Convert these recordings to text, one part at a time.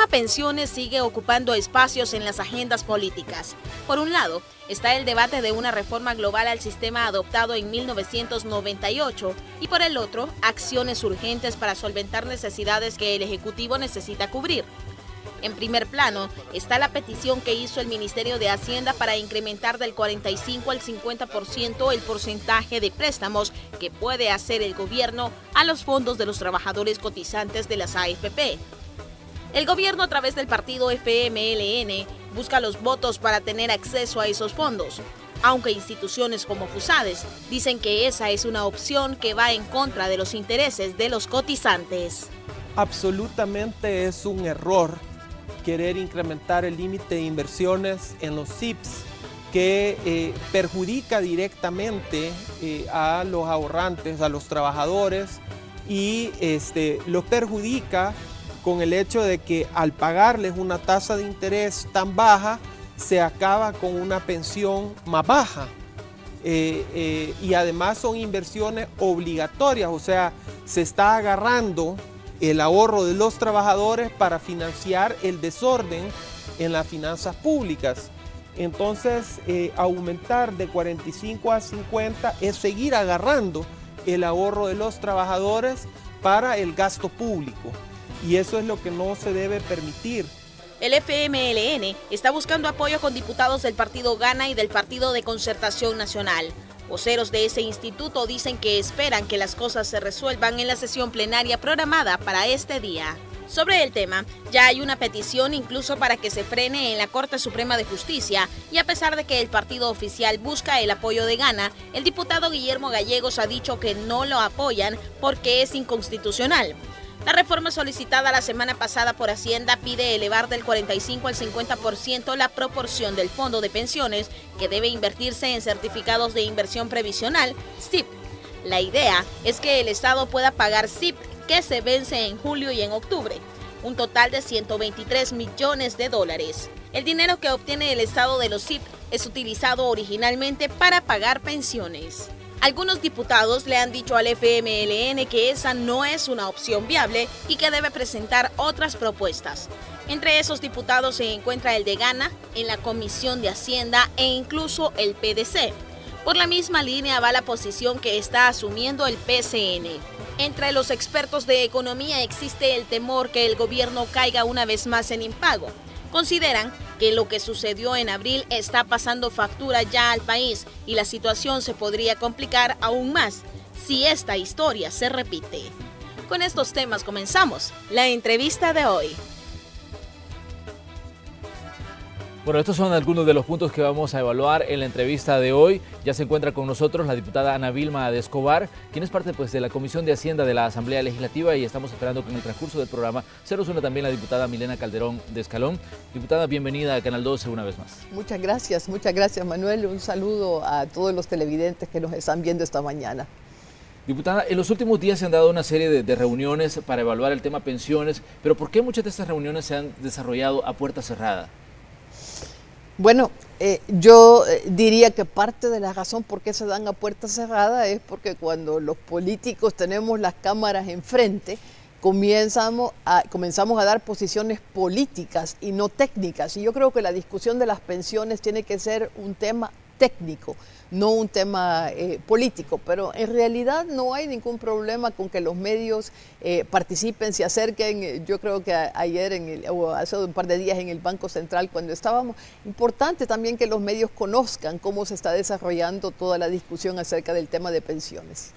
tema pensiones sigue ocupando espacios en las agendas políticas. Por un lado, está el debate de una reforma global al sistema adoptado en 1998 y por el otro, acciones urgentes para solventar necesidades que el Ejecutivo necesita cubrir. En primer plano está la petición que hizo el Ministerio de Hacienda para incrementar del 45 al 50% el porcentaje de préstamos que puede hacer el gobierno a los fondos de los trabajadores cotizantes de las AFP. El gobierno, a través del partido FMLN, busca los votos para tener acceso a esos fondos, aunque instituciones como FUSADES dicen que esa es una opción que va en contra de los intereses de los cotizantes. Absolutamente es un error querer incrementar el límite de inversiones en los SIPs, que perjudica directamente a los ahorrantes, a los trabajadores, y los perjudica con el hecho de que al pagarles una tasa de interés tan baja, se acaba con una pensión más baja. Y además son inversiones obligatorias, o sea, se está agarrando el ahorro de los trabajadores para financiar el desorden en las finanzas públicas. Entonces, aumentar de 45 a 50 es seguir agarrando el ahorro de los trabajadores para el gasto público. Y eso es lo que no se debe permitir. El FMLN está buscando apoyo con diputados del partido Gana y del Partido de Concertación Nacional. Voceros de ese instituto dicen que esperan que las cosas se resuelvan en la sesión plenaria programada para este día. Sobre el tema, ya hay una petición incluso para que se frene en la Corte Suprema de Justicia, y a pesar de que el partido oficial busca el apoyo de Gana, el diputado Guillermo Gallegos ha dicho que no lo apoyan porque es inconstitucional. La reforma solicitada la semana pasada por Hacienda pide elevar del 45 al 50% la proporción del fondo de pensiones que debe invertirse en certificados de inversión previsional, SIP. La idea es que el Estado pueda pagar SIP que se vence en julio y en octubre, un total de 123 millones de dólares. El dinero que obtiene el Estado de los SIP es utilizado originalmente para pagar pensiones. Algunos diputados le han dicho al FMLN que esa no es una opción viable y que debe presentar otras propuestas. Entre esos diputados se encuentra el de Gana en la Comisión de Hacienda e incluso el PDC. Por la misma línea va la posición que está asumiendo el PCN. Entre los expertos de economía existe el temor que el gobierno caiga una vez más en impago. Consideran que lo que sucedió en abril está pasando factura ya al país y la situación se podría complicar aún más si esta historia se repite. Con estos temas comenzamos la entrevista de hoy. Bueno, estos son algunos de los puntos que vamos a evaluar en la entrevista de hoy. Ya se encuentra con nosotros la diputada Ana Vilma de Escobar, quien es parte de la Comisión de Hacienda de la Asamblea Legislativa, y estamos esperando que en el transcurso del programa se nos una también la diputada Milena Calderón de Escalón. Diputada, bienvenida a Canal 12 una vez más. Muchas gracias Manuel. Un saludo a todos los televidentes que nos están viendo esta mañana. Diputada, en los últimos días se han dado una serie de reuniones para evaluar el tema pensiones, pero ¿por qué muchas de estas reuniones se han desarrollado a puerta cerrada? Bueno, yo diría que parte de la razón por qué se dan a puerta cerrada es porque cuando los políticos tenemos las cámaras enfrente, comenzamos a dar posiciones políticas y no técnicas. Y yo creo que la discusión de las pensiones tiene que ser un tema técnico, no un tema político, pero en realidad no hay ningún problema con que los medios participen, se acerquen. Yo creo que ayer o hace un par de días en el Banco Central cuando estábamos, importante también que los medios conozcan cómo se está desarrollando toda la discusión acerca del tema de pensiones.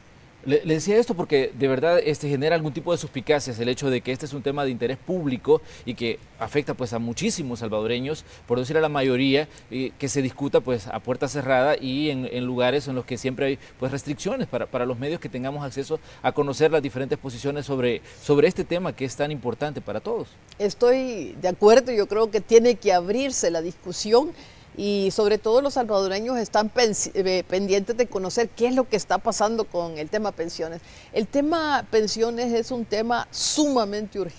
Le decía esto porque de verdad genera algún tipo de suspicacias el hecho de que este es un tema de interés público y que afecta pues a muchísimos salvadoreños, por decir a la mayoría, que se discuta pues a puerta cerrada y en lugares en los que siempre hay pues restricciones para los medios que tengamos acceso a conocer las diferentes posiciones sobre este tema que es tan importante para todos. Estoy de acuerdo, yo creo que tiene que abrirse la discusión. Y sobre todo los salvadoreños están pendientes de conocer qué es lo que está pasando con el tema pensiones. El tema pensiones es un tema sumamente urgente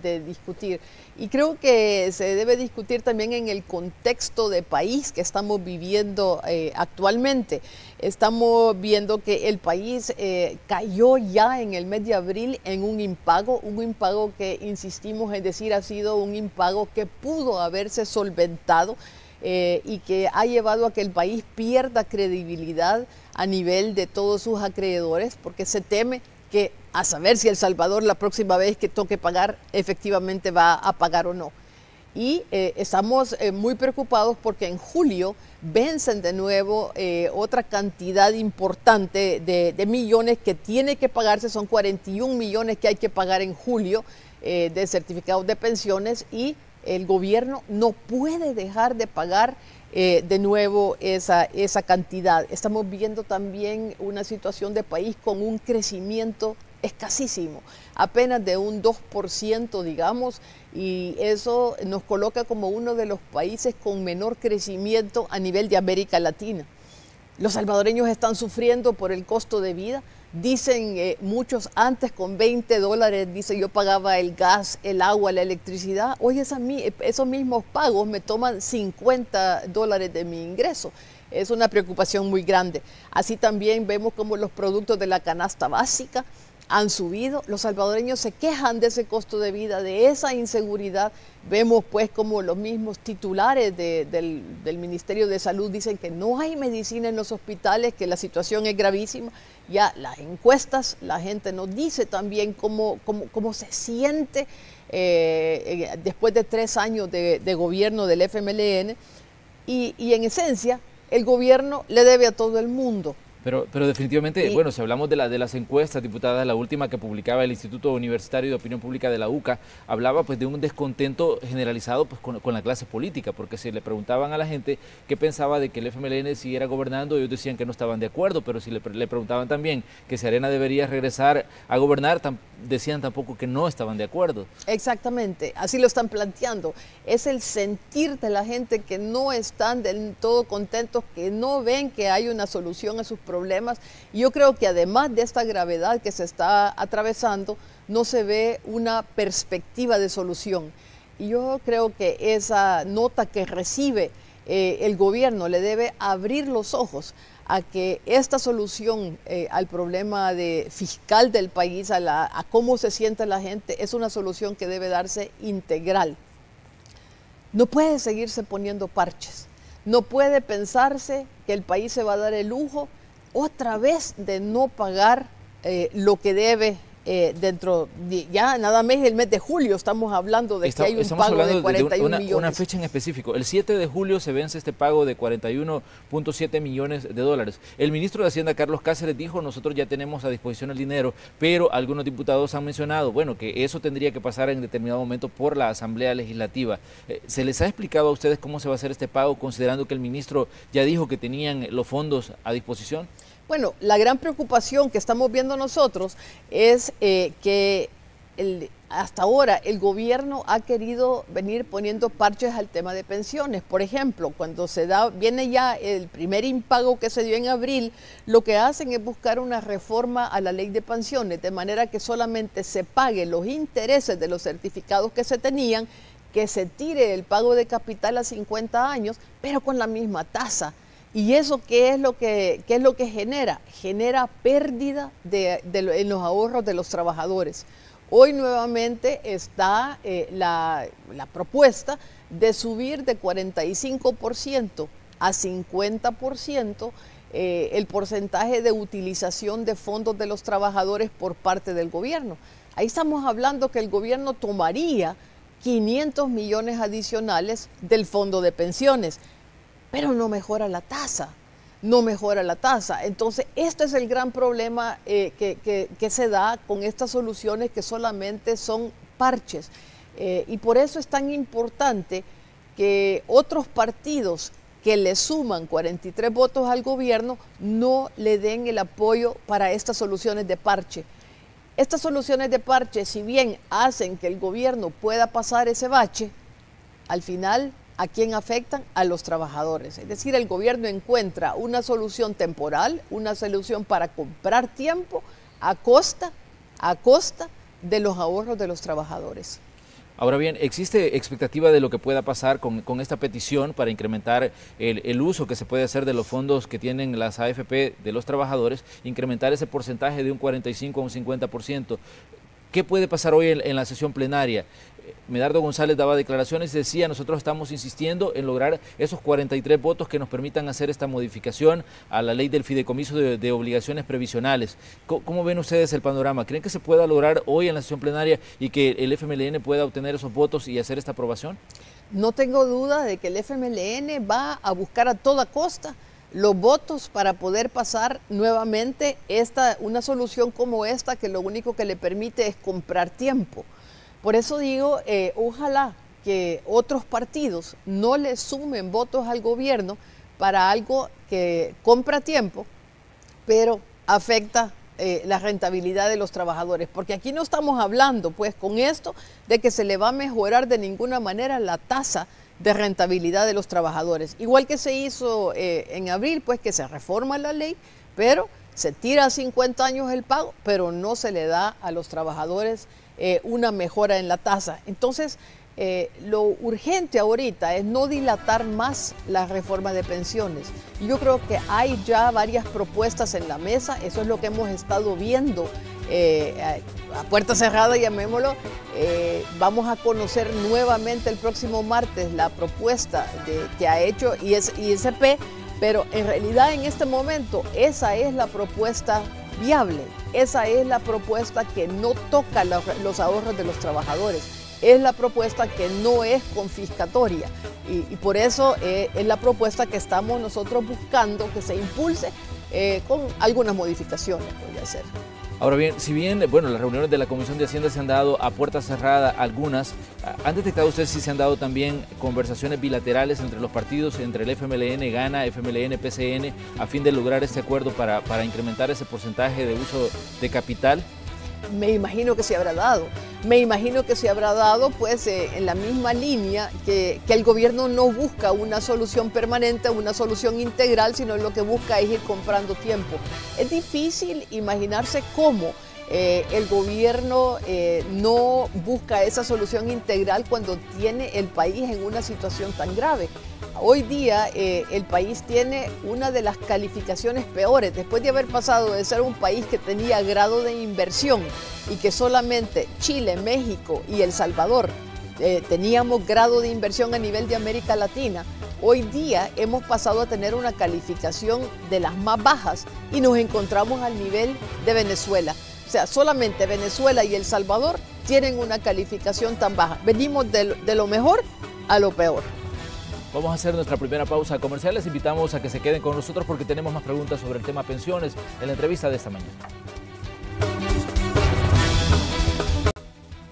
de discutir. Y creo que se debe discutir también en el contexto de país que estamos viviendo actualmente. Estamos viendo que el país cayó ya en el mes de abril en un impago que insistimos en decir ha sido un impago que pudo haberse solventado y que ha llevado a que el país pierda credibilidad a nivel de todos sus acreedores, porque se teme que a saber si El Salvador la próxima vez que toque pagar efectivamente va a pagar o no. Y estamos muy preocupados porque en julio vencen de nuevo otra cantidad importante de millones que tiene que pagarse, son 41 millones que hay que pagar en julio de certificados de pensiones, y el gobierno no puede dejar de pagar de nuevo esa cantidad. Estamos viendo también una situación de país con un crecimiento escasísimo, apenas de un 2%, digamos, y eso nos coloca como uno de los países con menor crecimiento a nivel de América Latina. Los salvadoreños están sufriendo por el costo de vida. Dicen muchos antes con $20, dice yo pagaba el gas, el agua, la electricidad. Hoy esos mismos pagos me toman $50 de mi ingreso. Es una preocupación muy grande. Así también vemos como los productos de la canasta básica han subido. Los salvadoreños se quejan de ese costo de vida, de esa inseguridad. Vemos pues como los mismos titulares del Ministerio de Salud dicen que no hay medicina en los hospitales, que la situación es gravísima. Ya las encuestas, la gente nos dice también cómo se siente después de 3 años de gobierno del FMLN, y en esencia el gobierno le debe a todo el mundo. Pero definitivamente, bueno, si hablamos de las encuestas, diputada, la última que publicaba el Instituto Universitario de Opinión Pública de la UCA, hablaba pues de un descontento generalizado pues con la clase política, porque si le preguntaban a la gente qué pensaba de que el FMLN siguiera gobernando, ellos decían que no estaban de acuerdo, pero si le preguntaban también que si Arena debería regresar a gobernar, decían tampoco que no estaban de acuerdo. Exactamente, así lo están planteando. Es el sentir de la gente que no están del todo contentos, que no ven que hay una solución a sus problemas. Y yo creo que además de esta gravedad que se está atravesando, no se ve una perspectiva de solución. Y yo creo que esa nota que recibe el gobierno le debe abrir los ojos a que esta solución al problema fiscal del país, a cómo se siente la gente, es una solución que debe darse integral. No puede seguirse poniendo parches, no puede pensarse que el país se va a dar el lujo otra vez de no pagar lo que debe dentro de, ya nada más el mes de julio estamos hablando de que hay un pago de 41 millones. Una fecha en específico, el 7 de julio se vence este pago de 41.7 millones de dólares. El ministro de Hacienda, Carlos Cáceres, dijo, nosotros ya tenemos a disposición el dinero, pero algunos diputados han mencionado, bueno, que eso tendría que pasar en determinado momento por la Asamblea Legislativa. ¿Se les ha explicado a ustedes cómo se va a hacer este pago, considerando que el ministro ya dijo que tenían los fondos a disposición? Bueno, la gran preocupación que estamos viendo nosotros es que hasta ahora el gobierno ha querido venir poniendo parches al tema de pensiones. Por ejemplo, cuando viene ya el primer impago que se dio en abril, lo que hacen es buscar una reforma a la ley de pensiones, de manera que solamente se paguen los intereses de los certificados que se tenían, que se tire el pago de capital a 50 años, pero con la misma tasa. ¿Y eso qué es lo que genera? Genera pérdida en los ahorros de los trabajadores. Hoy nuevamente está la propuesta de subir de 45% a 50% el porcentaje de utilización de fondos de los trabajadores por parte del gobierno. Ahí estamos hablando que el gobierno tomaría 500 millones adicionales del fondo de pensiones, pero no mejora la tasa, no mejora la tasa. Entonces, este es el gran problema que se da con estas soluciones que solamente son parches. Y por eso es tan importante que otros partidos que le suman 43 votos al gobierno no le den el apoyo para estas soluciones de parche. Estas soluciones de parche, si bien hacen que el gobierno pueda pasar ese bache, al final, ¿a quién afectan? A los trabajadores. Es decir, el gobierno encuentra una solución temporal, una solución para comprar tiempo a costa de los ahorros de los trabajadores. Ahora bien, ¿existe expectativa de lo que pueda pasar con esta petición para incrementar el uso que se puede hacer de los fondos que tienen las AFP de los trabajadores, incrementar ese porcentaje de un 45 a un 50%? ¿Qué puede pasar hoy en la sesión plenaria? Medardo González daba declaraciones y decía: nosotros estamos insistiendo en lograr esos 43 votos que nos permitan hacer esta modificación a la ley del fideicomiso de obligaciones previsionales. ¿Cómo ven ustedes el panorama? ¿Creen que se pueda lograr hoy en la sesión plenaria y que el FMLN pueda obtener esos votos y hacer esta aprobación? No tengo duda de que el FMLN va a buscar a toda costa los votos para poder pasar nuevamente una solución como esta, que lo único que le permite es comprar tiempo. Por eso digo, ojalá que otros partidos no le sumen votos al gobierno para algo que compra tiempo, pero afecta la rentabilidad de los trabajadores. Porque aquí no estamos hablando, pues, con esto de que se le va a mejorar de ninguna manera la tasa de rentabilidad de los trabajadores. Igual que se hizo en abril, pues, que se reforma la ley, pero se tira a 50 años el pago, pero no se le da a los trabajadores una mejora en la tasa. Entonces, lo urgente ahorita es no dilatar más la reforma de pensiones. Yo creo que hay ya varias propuestas en la mesa, eso es lo que hemos estado viendo a puerta cerrada, llamémoslo. Vamos a conocer nuevamente el próximo martes la propuesta que ha hecho ISP, pero en realidad en este momento esa es la propuesta viable, esa es la propuesta que no toca los ahorros de los trabajadores, es la propuesta que no es confiscatoria y por eso es la propuesta que estamos nosotros buscando que se impulse con algunas modificaciones, podría ser. Ahora bien, si bien, bueno, las reuniones de la Comisión de Hacienda se han dado a puerta cerrada, algunas, ¿han detectado ustedes si se han dado también conversaciones bilaterales entre los partidos, entre el FMLN, GANA, FMLN, PCN, a fin de lograr este acuerdo para incrementar ese porcentaje de uso de capital? Me imagino que se habrá dado. Me imagino que se habrá dado pues en la misma línea que el gobierno no busca una solución permanente, una solución integral, sino lo que busca es ir comprando tiempo. Es difícil imaginarse cómo el gobierno no busca esa solución integral cuando tiene el país en una situación tan grave. Hoy día el país tiene una de las calificaciones peores, después de haber pasado de ser un país que tenía grado de inversión y que solamente Chile, México y El Salvador teníamos grado de inversión a nivel de América Latina. Hoy día hemos pasado a tener una calificación de las más bajas y nos encontramos al nivel de Venezuela. O sea, solamente Venezuela y El Salvador tienen una calificación tan baja. Venimos de lo mejor a lo peor. Vamos a hacer nuestra primera pausa comercial. Les invitamos a que se queden con nosotros porque tenemos más preguntas sobre el tema pensiones en la entrevista de esta mañana.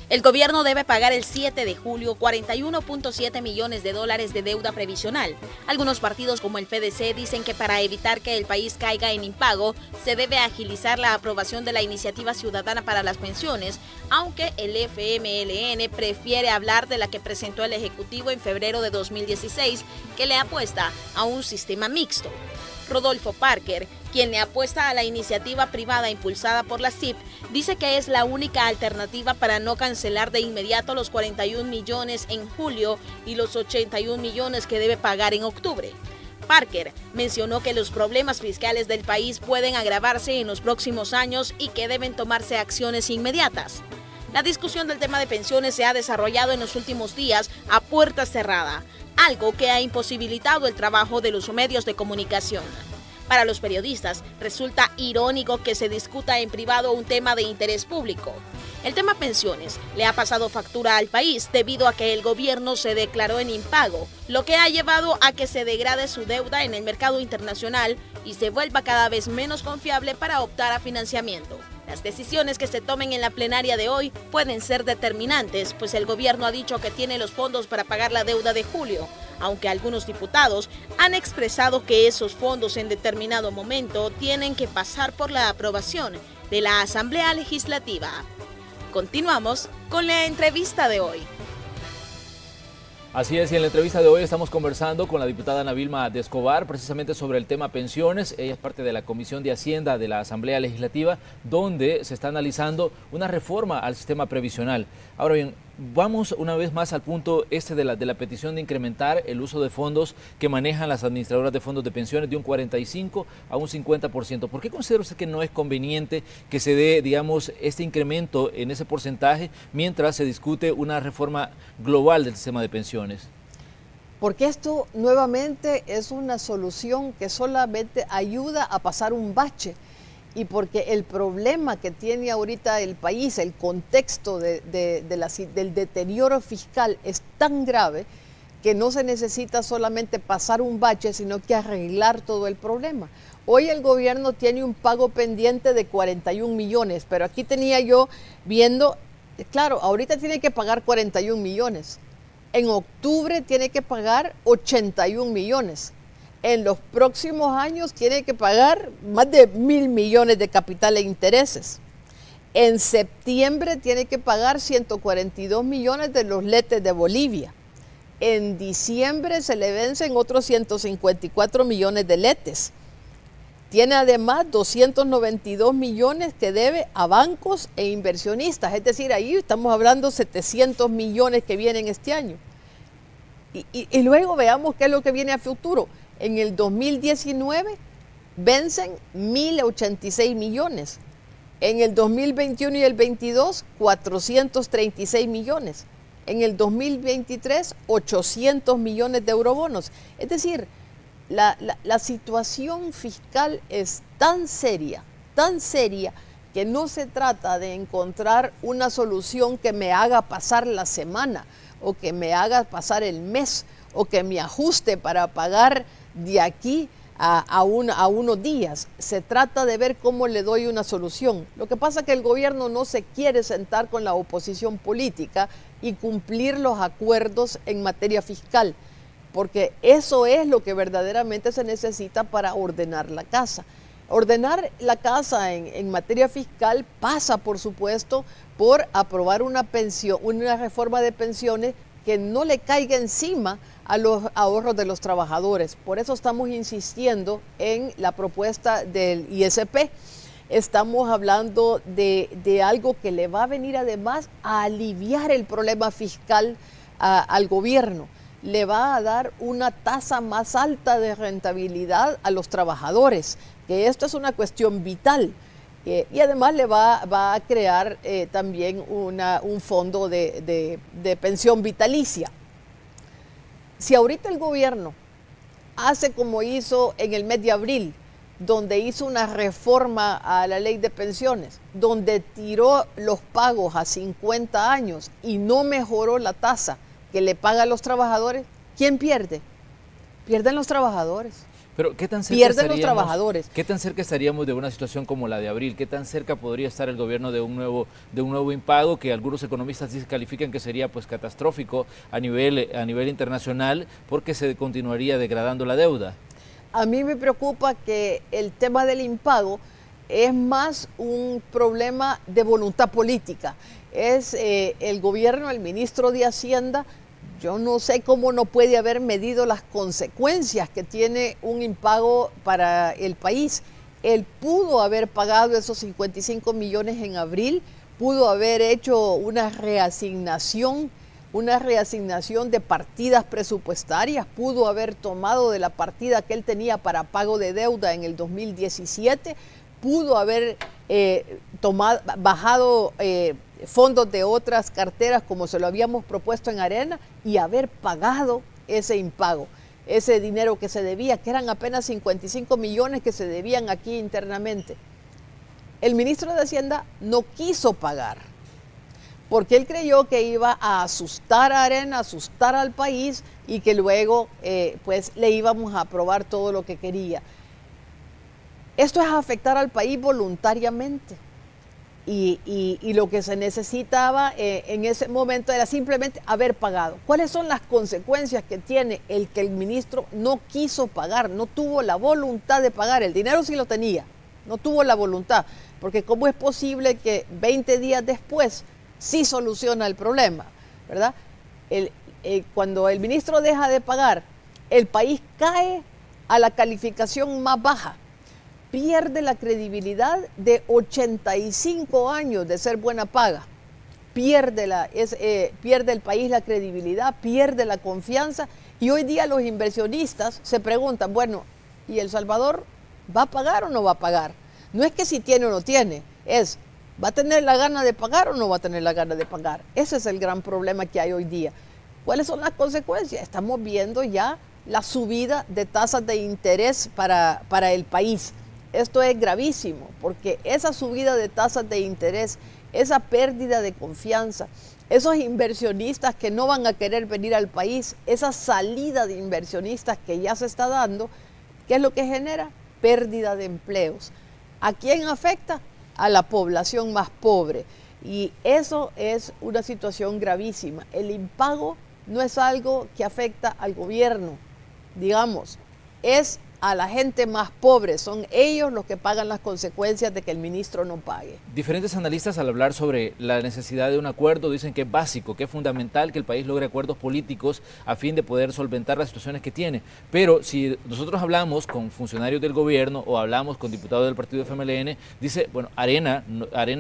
El gobierno debe pagar el 7 de julio 41.7 millones de dólares de deuda previsional. Algunos partidos como el PDC dicen que para evitar que el país caiga en impago, se debe agilizar la aprobación de la iniciativa ciudadana para las pensiones, aunque el FMLN prefiere hablar de la que presentó el Ejecutivo en febrero de 2016, que le apuesta a un sistema mixto. Rodolfo Parker, quien le apuesta a la iniciativa privada impulsada por la CIP, dice que es la única alternativa para no cancelar de inmediato los 41 millones en julio y los 81 millones que debe pagar en octubre. Parker mencionó que los problemas fiscales del país pueden agravarse en los próximos años y que deben tomarse acciones inmediatas. La discusión del tema de pensiones se ha desarrollado en los últimos días a puerta cerrada, algo que ha imposibilitado el trabajo de los medios de comunicación. Para los periodistas, resulta irónico que se discuta en privado un tema de interés público. El tema pensiones le ha pasado factura al país debido a que el gobierno se declaró en impago, lo que ha llevado a que se degrade su deuda en el mercado internacional y se vuelva cada vez menos confiable para optar a financiamiento. Las decisiones que se tomen en la plenaria de hoy pueden ser determinantes, pues el gobierno ha dicho que tiene los fondos para pagar la deuda de julio, aunque algunos diputados han expresado que esos fondos en determinado momento tienen que pasar por la aprobación de la Asamblea Legislativa. Continuamos con la entrevista de hoy. Así es, y en la entrevista de hoy estamos conversando con la diputada Ana Vilma de Escobar precisamente sobre el tema pensiones. Ella es parte de la Comisión de Hacienda de la Asamblea Legislativa, donde se está analizando una reforma al sistema previsional. Ahora bien, Vamos una vez más al punto de la petición de incrementar el uso de fondos que manejan las administradoras de fondos de pensiones de un 45 a un 50%. ¿Por qué considera usted que no es conveniente que se dé, digamos, este incremento en ese porcentaje mientras se discute una reforma global del sistema de pensiones? Porque esto nuevamente es una solución que solamente ayuda a pasar un bache. Y porque el problema que tiene ahorita el país, el contexto del deterioro fiscal es tan grave que no se necesita solamente pasar un bache, sino que arreglar todo el problema. Hoy el gobierno tiene un pago pendiente de 41 millones, pero aquí tenía yo viendo, claro, ahorita tiene que pagar 41 millones. En octubre tiene que pagar 81 millones. En los próximos años tiene que pagar más de 1.000 millones de capital e intereses. En septiembre tiene que pagar 142 millones de los letes de Bolivia. En diciembre se le vencen otros 154 millones de letes. Tiene además 292 millones que debe a bancos e inversionistas. Es decir, ahí estamos hablando 700 millones que vienen este año. Y luego veamos qué es lo que viene a futuro. En el 2019 vencen 1.086 millones. En el 2021 y el 22, 436 millones. En el 2023, 800 millones de eurobonos. Es decir, la situación fiscal es tan seria, que no se trata de encontrar una solución que me haga pasar la semana o que me haga pasar el mes o que me ajuste para pagar de aquí a unos días. Se trata de ver cómo le doy una solución. Lo que pasa es que el gobierno no se quiere sentar con la oposición política y cumplir los acuerdos en materia fiscal, porque eso es lo que verdaderamente se necesita para ordenar la casa. Ordenar la casa en materia fiscal pasa, por supuesto, por aprobar una reforma de pensiones que no le caiga encima a los ahorros de los trabajadores. Por eso estamos insistiendo en la propuesta del ISP. Estamos hablando de algo que le va a venir además a aliviar el problema fiscal al gobierno. Le va a dar una tasa más alta de rentabilidad a los trabajadores, que esto es una cuestión vital. Y además le va a crear también un fondo de pensión vitalicia. Si ahorita el gobierno hace como hizo en el mes de abril, donde hizo una reforma a la ley de pensiones, donde tiró los pagos a 50 años y no mejoró la tasa que le paga a los trabajadores, ¿quién pierde? Pierden los trabajadores. Pero ¿qué tan cerca pierden los trabajadores? ¿Qué tan cerca estaríamos de una situación como la de abril? ¿Qué tan cerca podría estar el gobierno de un nuevo impago que algunos economistas califican que sería pues catastrófico a nivel internacional porque se continuaría degradando la deuda? A mí me preocupa que el tema del impago es más un problema de voluntad política. Es el gobierno, el ministro de Hacienda. Yo no sé cómo no puede haber medido las consecuencias que tiene un impago para el país. Él pudo haber pagado esos 55 millones en abril, pudo haber hecho una reasignación de partidas presupuestarias, pudo haber tomado de la partida que él tenía para pago de deuda en el 2017, pudo haber bajado fondos de otras carteras como se lo habíamos propuesto en Arena y haber pagado ese impago, ese dinero que se debía, que eran apenas 55 millones que se debían aquí internamente. El ministro de Hacienda no quiso pagar porque él creyó que iba a asustar a Arena, asustar al país y que luego pues le íbamos a aprobar todo lo que quería. Esto es afectar al país voluntariamente. Y lo que se necesitaba en ese momento era simplemente haber pagado. ¿Cuáles son las consecuencias que tiene el que el ministro no quiso pagar, no tuvo la voluntad de pagar? El dinero sí lo tenía, no tuvo la voluntad, porque ¿cómo es posible que 20 días después sí soluciona el problema? ¿Verdad? Cuando el ministro deja de pagar, el país cae a la calificación más baja. Pierde la credibilidad de 85 años de ser buena paga, pierde el país la credibilidad, pierde la confianza, y hoy día los inversionistas se preguntan, bueno, ¿y El Salvador va a pagar o no va a pagar? No es que si tiene o no tiene, es, ¿va a tener la gana de pagar o no va a tener la gana de pagar? Ese es el gran problema que hay hoy día. ¿Cuáles son las consecuencias? Estamos viendo ya la subida de tasas de interés para el país. Esto es gravísimo, porque esa subida de tasas de interés, esa pérdida de confianza, esos inversionistas que no van a querer venir al país, esa salida de inversionistas que ya se está dando, ¿qué es lo que genera? Pérdida de empleos. ¿A quién afecta? A la población más pobre. Y eso es una situación gravísima. El impago no es algo que afecta al gobierno, digamos, es a la gente más pobre, son ellos los que pagan las consecuencias de que el ministro no pague. Diferentes analistas al hablar sobre la necesidad de un acuerdo dicen que es básico, que es fundamental que el país logre acuerdos políticos a fin de poder solventar las situaciones que tiene. Pero si nosotros hablamos con funcionarios del gobierno o hablamos con diputados del partido FMLN, dice, bueno, Arena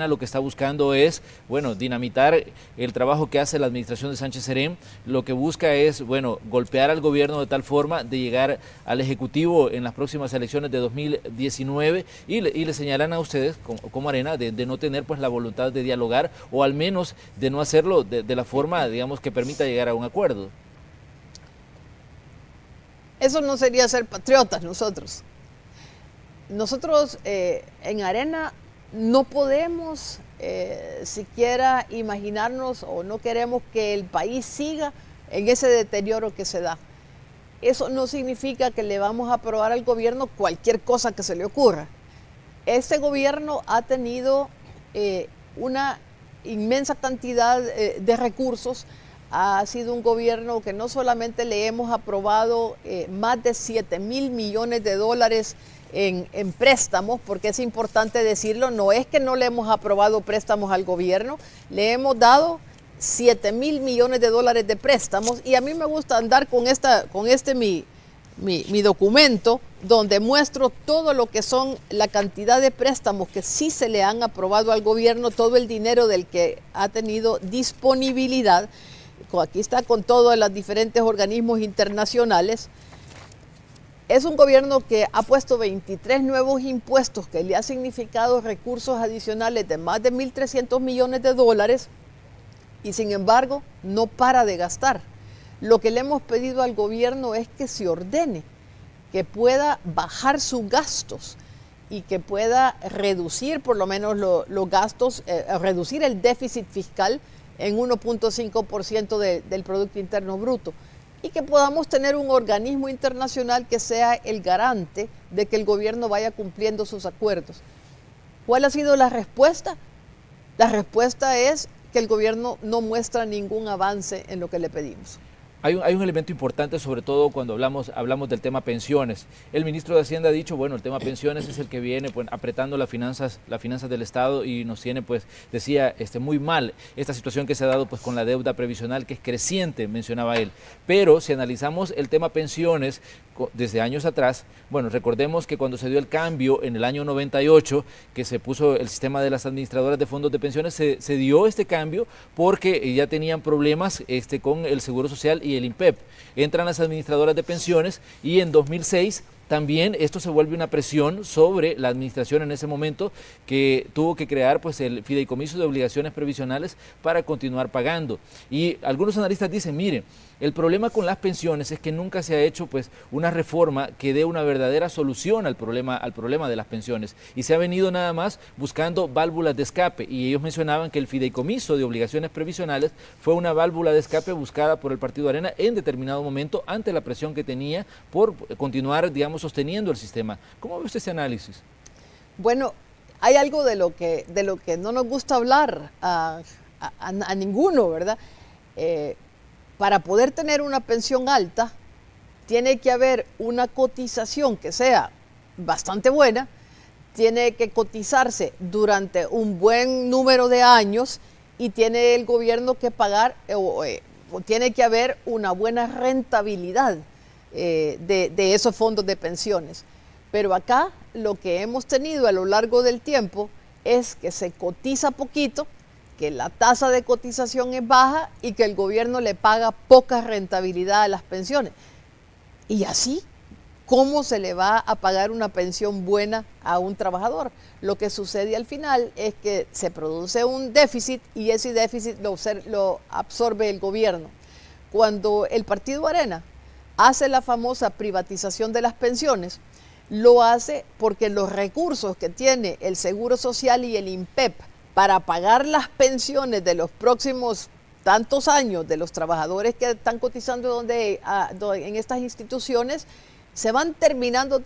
lo que está buscando es, bueno, dinamitar el trabajo que hace la administración de Sánchez Serén, lo que busca es, bueno, golpear al gobierno de tal forma de llegar al Ejecutivo en las próximas elecciones de 2019 y le señalan a ustedes como Arena de no tener pues la voluntad de dialogar o al menos de no hacerlo de la forma, digamos, que permita llegar a un acuerdo. Eso no sería ser patriotas nosotros. Nosotros en Arena no podemos siquiera imaginarnos o no queremos que el país siga en ese deterioro que se da. Eso no significa que le vamos a aprobar al gobierno cualquier cosa que se le ocurra. Este gobierno ha tenido una inmensa cantidad de recursos. Ha sido un gobierno que no solamente le hemos aprobado más de 7.000 millones de dólares en préstamos, porque es importante decirlo, no es que no le hemos aprobado préstamos al gobierno, le hemos dado 7.000 millones de dólares de préstamos, y a mí me gusta andar con mi documento donde muestro todo lo que son la cantidad de préstamos que sí se le han aprobado al gobierno, todo el dinero del que ha tenido disponibilidad. Aquí está con todos los diferentes organismos internacionales. Es un gobierno que ha puesto 23 nuevos impuestos que le ha significado recursos adicionales de más de 1.300 millones de dólares, y sin embargo no para de gastar. Lo que le hemos pedido al gobierno es que se ordene, que pueda bajar sus gastos y que pueda reducir por lo menos los gastos, reducir el déficit fiscal en 1.5% del Producto Interno Bruto, y que podamos tener un organismo internacional que sea el garante de que el gobierno vaya cumpliendo sus acuerdos. ¿Cuál ha sido la respuesta? La respuesta es que el gobierno no muestra ningún avance en lo que le pedimos. Hay un elemento importante, sobre todo cuando hablamos del tema pensiones. El ministro de Hacienda ha dicho, bueno, el tema pensiones es el que viene pues, apretando las finanzas del Estado y nos tiene, pues, decía, muy mal esta situación que se ha dado pues, con la deuda previsional, que es creciente, mencionaba él. Pero si analizamos el tema pensiones desde años atrás, bueno, recordemos que cuando se dio el cambio en el año 98, que se puso el sistema de las administradoras de fondos de pensiones, se dio este cambio porque ya tenían problemas con el Seguro Social y el INPEP. Entran las administradoras de pensiones y en 2006 también esto se vuelve una presión sobre la administración en ese momento, que tuvo que crear pues el fideicomiso de obligaciones previsionales para continuar pagando. Y algunos analistas dicen, miren, el problema con las pensiones es que nunca se ha hecho pues una reforma que dé una verdadera solución al problema de las pensiones, y se ha venido nada más buscando válvulas de escape, y ellos mencionaban que el fideicomiso de obligaciones previsionales fue una válvula de escape buscada por el Partido Arena en determinado momento ante la presión que tenía por continuar, digamos, sosteniendo el sistema. ¿Cómo ve usted ese análisis? Bueno, hay algo de lo que no nos gusta hablar a ninguno, ¿verdad? Para poder tener una pensión alta, tiene que haber una cotización que sea bastante buena, tiene que cotizarse durante un buen número de años, y tiene el gobierno que pagar, o tiene que haber una buena rentabilidad de esos fondos de pensiones. Pero acá lo que hemos tenido a lo largo del tiempo es que se cotiza poquito que la tasa de cotización es baja y que el gobierno le paga poca rentabilidad a las pensiones. Y así, ¿cómo se le va a pagar una pensión buena a un trabajador? Lo que sucede al final es que se produce un déficit y ese déficit lo absorbe el gobierno. Cuando el Partido Arena hace la famosa privatización de las pensiones, lo hace porque los recursos que tiene el Seguro Social y el INPEP para pagar las pensiones de los próximos tantos años de los trabajadores que están cotizando en estas instituciones, se van terminando.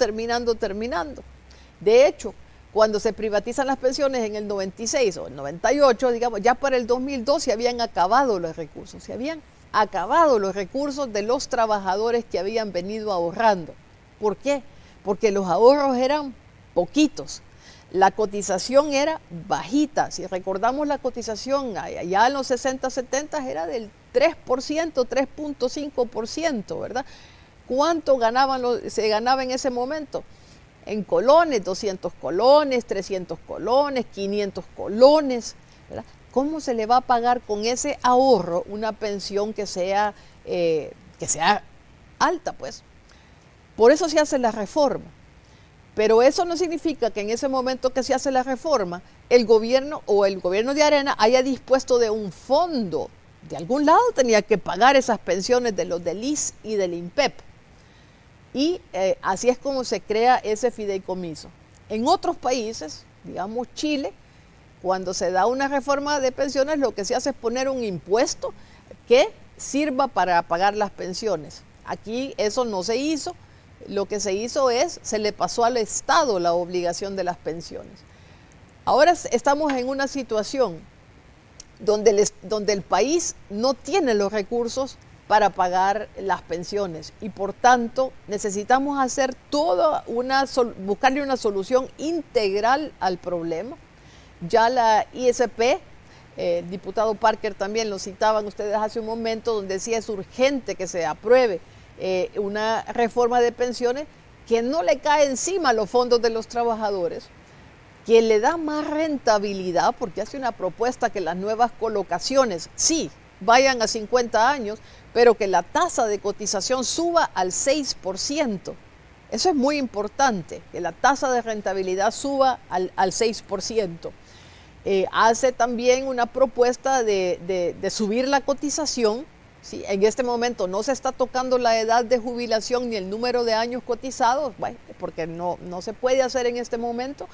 De hecho, cuando se privatizan las pensiones en el 96 o el 98, digamos, ya para el 2002 se habían acabado los recursos, de los trabajadores que habían venido ahorrando. ¿Por qué? Porque los ahorros eran poquitos. La cotización era bajita. Si recordamos la cotización allá en los 60, 70 era del 3%, 3.5%, ¿verdad? ¿Cuánto se ganaba en ese momento? En colones, 200 colones, 300 colones, 500 colones, ¿verdad? ¿Cómo se le va a pagar con ese ahorro una pensión que sea alta, pues? Por eso se hace la reforma. Pero eso no significa que en ese momento que se hace la reforma, el gobierno de Arena haya dispuesto de un fondo. De algún lado tenía que pagar esas pensiones de los del IS y del INPEP. Y así es como se crea ese fideicomiso. En otros países, digamos Chile, cuando se da una reforma de pensiones, lo que se hace es poner un impuesto que sirva para pagar las pensiones. Aquí eso no se hizo. Lo que se hizo se le pasó al Estado la obligación de las pensiones. Ahora estamos en una situación donde el país no tiene los recursos para pagar las pensiones y por tanto necesitamos hacer buscarle una solución integral al problema. Ya la ISP, el diputado Parker también lo citaban ustedes hace un momento, donde decía es urgente que se apruebe una reforma de pensiones que no le cae encima a los fondos de los trabajadores, que le da más rentabilidad, porque hace una propuesta que las nuevas colocaciones sí vayan a 50 años, pero que la tasa de cotización suba al 6%. Eso es muy importante, que la tasa de rentabilidad suba al 6%. Hace también una propuesta de subir la cotización. Sí, en este momento no se está tocando la edad de jubilación ni el número de años cotizados, bueno, porque no se puede hacer en este momento,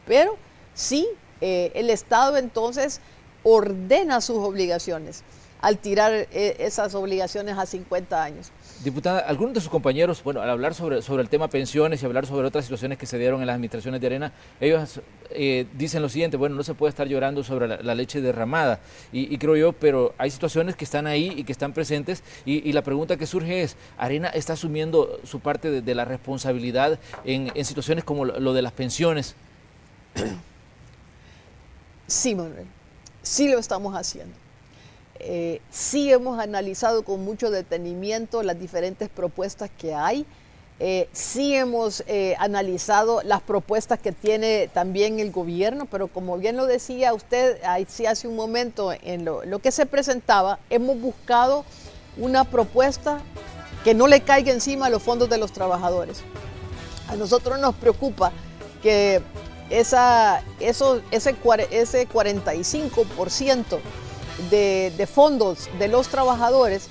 pero sí el Estado entonces ordena sus obligaciones al tirar esas obligaciones a 50 años. Diputada, algunos de sus compañeros, bueno, al hablar sobre el tema pensiones y hablar sobre otras situaciones que se dieron en las administraciones de Arena, ellos dicen lo siguiente: bueno, no se puede estar llorando sobre la leche derramada, y creo yo, pero hay situaciones que están ahí y que están presentes, y la pregunta que surge es, ¿Arena está asumiendo su parte de la responsabilidad en situaciones como lo de las pensiones? Sí, Manuel, sí lo estamos haciendo. Sí hemos analizado con mucho detenimiento las diferentes propuestas que hay. Sí hemos analizado las propuestas que tiene también el gobierno, pero como bien lo decía usted hace un momento en lo que se presentaba, hemos buscado una propuesta que no le caiga encima a los fondos de los trabajadores. A nosotros nos preocupa que ese 45% de fondos de los trabajadores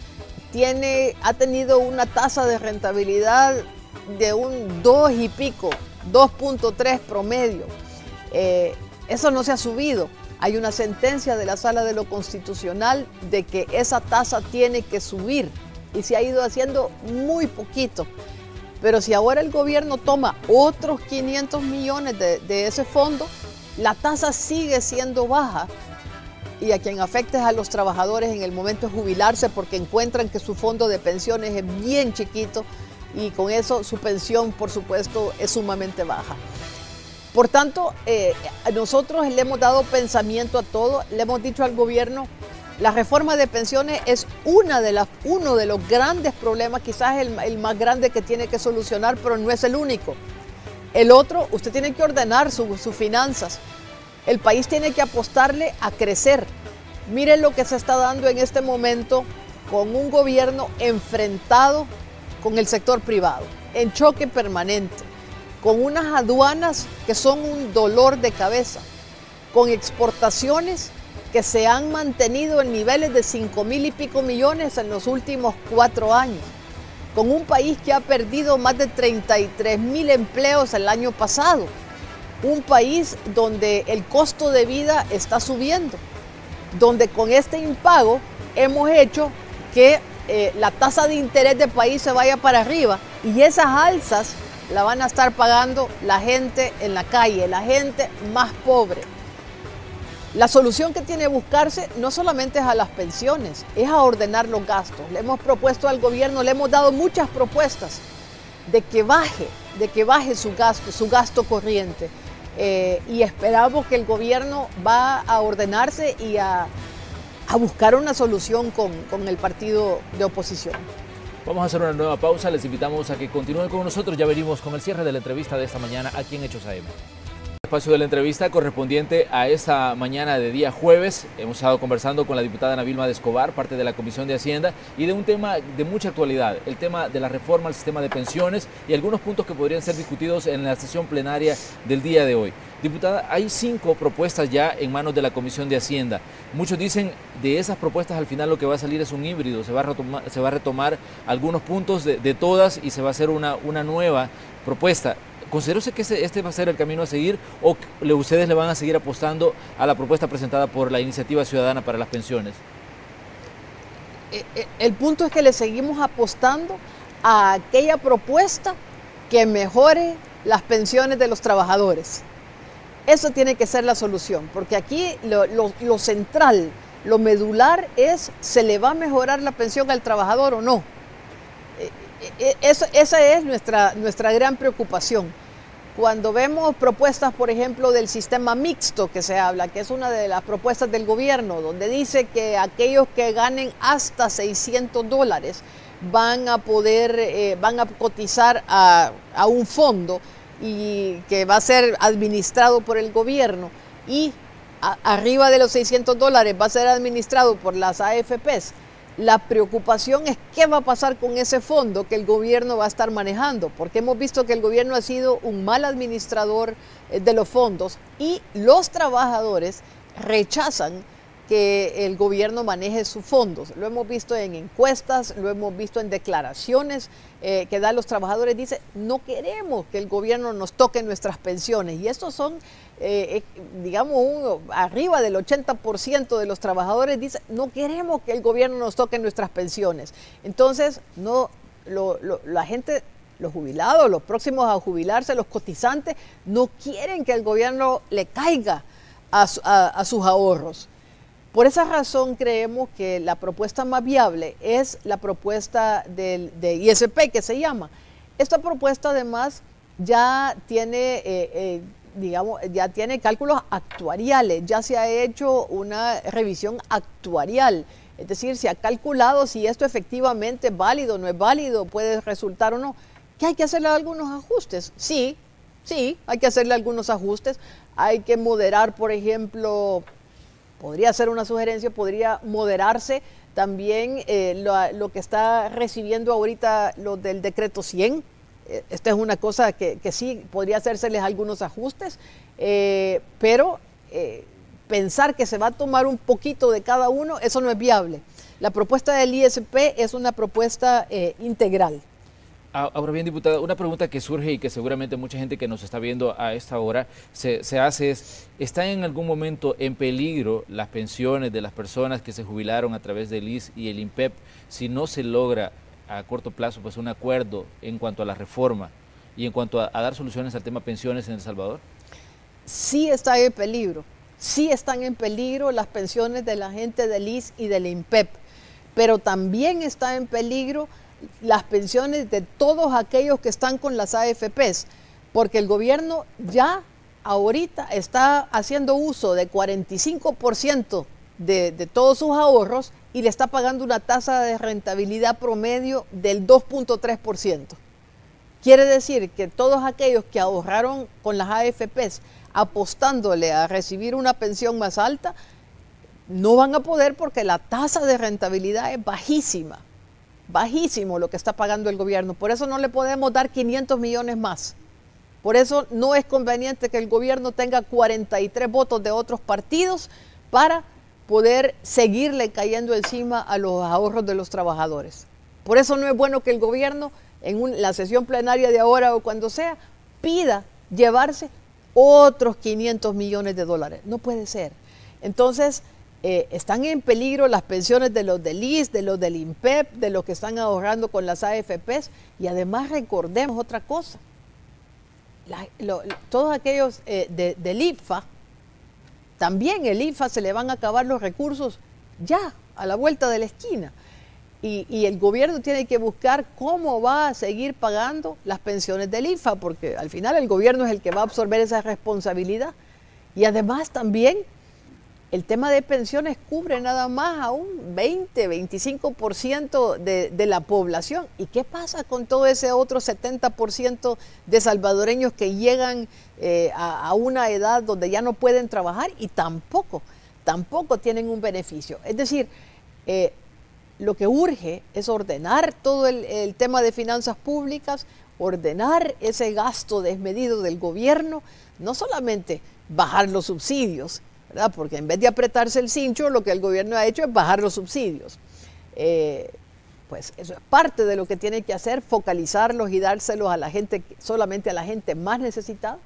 ha tenido una tasa de rentabilidad de un 2 y pico, 2.3 promedio. Eso no se ha subido. Hay una sentencia de la Sala de lo Constitucional de que esa tasa tiene que subir y se ha ido haciendo muy poquito. Pero si ahora el gobierno toma otros 500 millones de ese fondo, la tasa sigue siendo baja. Y a quien afecta es a los trabajadores en el momento de jubilarse, porque encuentran que su fondo de pensiones es bien chiquito y con eso su pensión, por supuesto, es sumamente baja. Por tanto, nosotros le hemos dado pensamiento a todo, le hemos dicho al gobierno, la reforma de pensiones es uno de los grandes problemas, quizás el más grande que tiene que solucionar, pero no es el único. El otro, usted tiene que ordenar sus finanzas. El país tiene que apostarle a crecer. Miren lo que se está dando en este momento con un gobierno enfrentado con el sector privado, en choque permanente, con unas aduanas que son un dolor de cabeza, con exportaciones que se han mantenido en niveles de 5.000 y pico millones en los últimos 4 años, con un país que ha perdido más de 33.000 empleos el año pasado, un país donde el costo de vida está subiendo, donde con este impago hemos hecho que la tasa de interés del país se vaya para arriba y esas alzas la van a estar pagando la gente en la calle, la gente más pobre. La solución que tiene que buscarse no solamente es a las pensiones, es a ordenar los gastos. Le hemos propuesto al gobierno, le hemos dado muchas propuestas de que baje su gasto corriente. Y esperamos que el gobierno va a ordenarse y a buscar una solución con el partido de oposición. Vamos a hacer una nueva pausa, les invitamos a que continúen con nosotros, ya venimos con el cierre de la entrevista de esta mañana aquí en Hechos AM. Espacio de la entrevista correspondiente a esta mañana de día jueves. Hemos estado conversando con la diputada Ana Vilma de Escobar, parte de la Comisión de Hacienda, y de un tema de mucha actualidad, el tema de la reforma al sistema de pensiones y algunos puntos que podrían ser discutidos en la sesión plenaria del día de hoy. Diputada, hay 5 propuestas ya en manos de la Comisión de Hacienda. Muchos dicen de esas propuestas al final lo que va a salir es un híbrido, se va a retomar algunos puntos de todas y se va a hacer una nueva propuesta. ¿Considera usted que este va a ser el camino a seguir o ustedes le van a seguir apostando a la propuesta presentada por la Iniciativa Ciudadana para las Pensiones? El punto es que le seguimos apostando a aquella propuesta que mejore las pensiones de los trabajadores. Eso tiene que ser la solución, porque aquí lo central, lo medular es, ¿se le va a mejorar la pensión al trabajador o no? Esa es nuestra gran preocupación. Cuando vemos propuestas, por ejemplo, del sistema mixto que se habla, que es una de las propuestas del gobierno, donde dice que aquellos que ganen hasta $600 van a cotizar a un fondo y que va a ser administrado por el gobierno y arriba de los $600 va a ser administrado por las AFPs. La preocupación es qué va a pasar con ese fondo que el gobierno va a estar manejando, porque hemos visto que el gobierno ha sido un mal administrador de los fondos y los trabajadores rechazan que el gobierno maneje sus fondos. Lo hemos visto en encuestas, lo hemos visto en declaraciones que dan los trabajadores. Dicen, no queremos que el gobierno nos toque nuestras pensiones. Y estos son, digamos, arriba del 80% de los trabajadores dicen, no queremos que el gobierno nos toque nuestras pensiones. Entonces, la gente, los jubilados, los próximos a jubilarse, los cotizantes, no quieren que el gobierno le caiga a sus ahorros. Por esa razón creemos que la propuesta más viable es la propuesta de ISP, que se llama. Esta propuesta además ya tiene, ya tiene cálculos actuariales, ya se ha hecho una revisión actuarial, es decir, se ha calculado si esto efectivamente es válido, no es válido, puede resultar o no. ¿Que hay que hacerle algunos ajustes? Sí, hay que hacerle algunos ajustes, hay que moderar, por ejemplo. Podría ser una sugerencia, podría moderarse también lo que está recibiendo ahorita lo del decreto 100. Esta es una cosa que sí, podría hacérseles algunos ajustes, pero pensar que se va a tomar un poquito de cada uno, eso no es viable. La propuesta del ISP es una propuesta integral. Ahora bien, diputada, una pregunta que surge y que seguramente mucha gente que nos está viendo a esta hora se hace es, ¿están en algún momento en peligro las pensiones de las personas que se jubilaron a través del ISS y el INPEP si no se logra a corto plazo pues un acuerdo en cuanto a la reforma y en cuanto a dar soluciones al tema pensiones en El Salvador? Sí está en peligro, sí están en peligro las pensiones de la gente del ISS y del INPEP, pero también está en peligro las pensiones de todos aquellos que están con las AFPs, porque el gobierno ya ahorita está haciendo uso de 45% de todos sus ahorros y le está pagando una tasa de rentabilidad promedio del 2.3%. Quiere decir que todos aquellos que ahorraron con las AFPs apostándole a recibir una pensión más alta, no van a poder porque la tasa de rentabilidad es bajísima, bajísimo lo que está pagando el gobierno. Por eso no le podemos dar 500 millones más. Por eso no es conveniente que el gobierno tenga 43 votos de otros partidos para poder seguirle cayendo encima a los ahorros de los trabajadores. Por eso no es bueno que el gobierno en la sesión plenaria de ahora o cuando sea pida llevarse otros 500 millones de dólares. No puede ser. Entonces, están en peligro las pensiones de los del ISSSTE, de los del INPEP, de los que están ahorrando con las AFPs, y además recordemos otra cosa. Todos aquellos del IFA, también el IFA se le van a acabar los recursos ya, a la vuelta de la esquina. Y el gobierno tiene que buscar cómo va a seguir pagando las pensiones del IFA, porque al final el gobierno es el que va a absorber esa responsabilidad. Y además también el tema de pensiones cubre nada más a un 20-25% de la población. ¿Y qué pasa con todo ese otro 70% de salvadoreños que llegan a una edad donde ya no pueden trabajar y tampoco tienen un beneficio? Es decir, lo que urge es ordenar todo el tema de finanzas públicas, ordenar ese gasto desmedido del gobierno, no solamente bajar los subsidios, ¿verdad? Porque en vez de apretarse el cincho, lo que el gobierno ha hecho es bajar los subsidios. Pues eso es parte de lo que tiene que hacer, focalizarlos y dárselos a la gente, solamente a la gente más necesitada,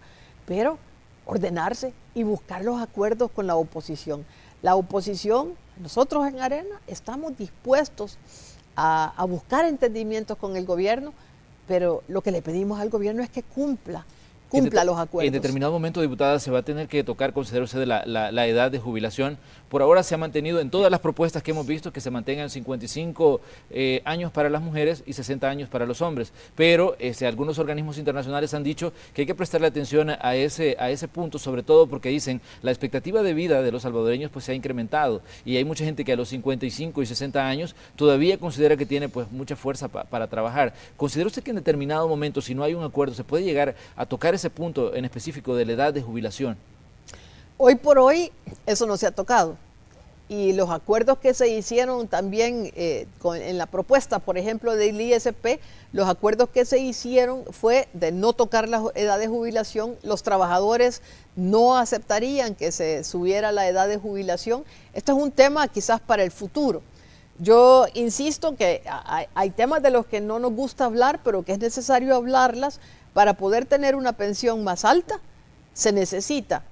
pero ordenarse y buscar los acuerdos con la oposición. La oposición, nosotros en Arena, estamos dispuestos a buscar entendimientos con el gobierno, pero lo que le pedimos al gobierno es que cumpla los acuerdos. En determinado momento, diputada, se va a tener que tocar, considera usted, la edad de jubilación. Por ahora se ha mantenido en todas las propuestas que hemos visto que se mantengan 55 años para las mujeres y 60 años para los hombres. Pero algunos organismos internacionales han dicho que hay que prestarle atención a ese punto, sobre todo porque dicen la expectativa de vida de los salvadoreños pues se ha incrementado y hay mucha gente que a los 55 y 60 años todavía considera que tiene pues mucha fuerza para trabajar. ¿Considera usted que en determinado momento, si no hay un acuerdo, se puede llegar a tocar ese punto en específico de la edad de jubilación? Hoy por hoy eso no se ha tocado y los acuerdos que se hicieron también en la propuesta, por ejemplo, del ISP, los acuerdos que se hicieron fue de no tocar la edad de jubilación. Los trabajadores no aceptarían que se subiera la edad de jubilación. Esto es un tema quizás para el futuro. Yo insisto que hay temas de los que no nos gusta hablar, pero que es necesario hablarlas. Para poder tener una pensión más alta, se necesita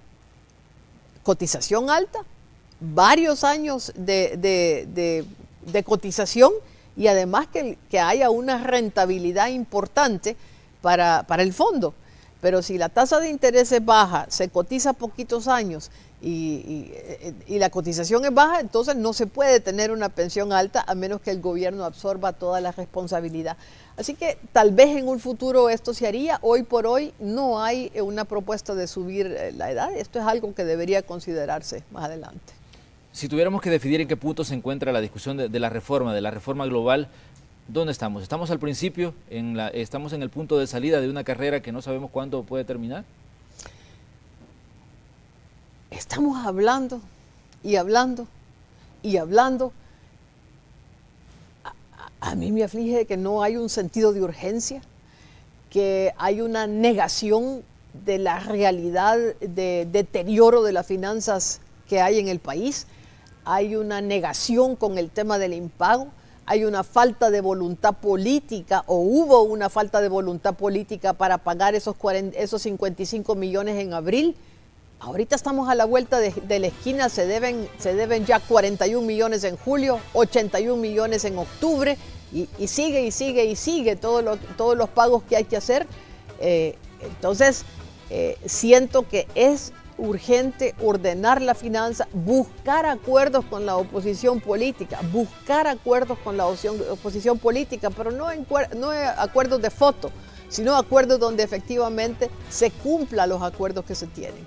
cotización alta, varios años de cotización y además que haya una rentabilidad importante para el fondo. Pero si la tasa de interés es baja, se cotiza poquitos años y la cotización es baja, entonces no se puede tener una pensión alta a menos que el gobierno absorba toda la responsabilidad. Así que tal vez en un futuro esto se haría. Hoy por hoy no hay una propuesta de subir la edad. Esto es algo que debería considerarse más adelante. Si tuviéramos que definir en qué punto se encuentra la discusión de la reforma global, ¿dónde estamos? ¿Estamos al principio? ¿Estamos en el punto de salida de una carrera que no sabemos cuándo puede terminar? Estamos hablando y hablando y hablando. A mí me aflige que no hay un sentido de urgencia, que hay una negación de la realidad de deterioro de las finanzas que hay en el país, hay una negación con el tema del impago, hay una falta de voluntad política o hubo una falta de voluntad política para pagar esos 55 millones en abril. Ahorita estamos a la vuelta de la esquina, se deben ya 41 millones en julio, 81 millones en octubre y sigue todos los pagos que hay que hacer. Entonces, siento que es urgente ordenar la finanza, buscar acuerdos con la oposición política, pero no acuerdos de foto, sino acuerdos donde efectivamente se cumplan los acuerdos que se tienen.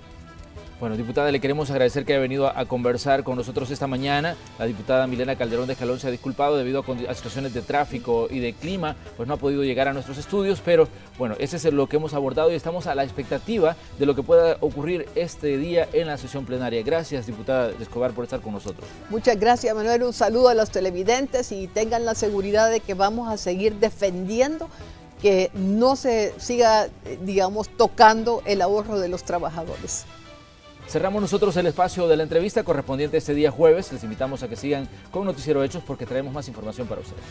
Bueno, diputada, le queremos agradecer que haya venido a conversar con nosotros esta mañana. La diputada Milena Calderón de Escalón se ha disculpado debido a situaciones de tráfico y de clima, pues no ha podido llegar a nuestros estudios, pero bueno, ese es lo que hemos abordado y estamos a la expectativa de lo que pueda ocurrir este día en la sesión plenaria. Gracias, diputada Escobar, por estar con nosotros. Muchas gracias, Manuel. Un saludo a los televidentes y tengan la seguridad de que vamos a seguir defendiendo que no se siga, digamos, tocando el ahorro de los trabajadores. Cerramos nosotros el espacio de la entrevista correspondiente a este día jueves. Les invitamos a que sigan con Noticiero Hechos porque traemos más información para ustedes.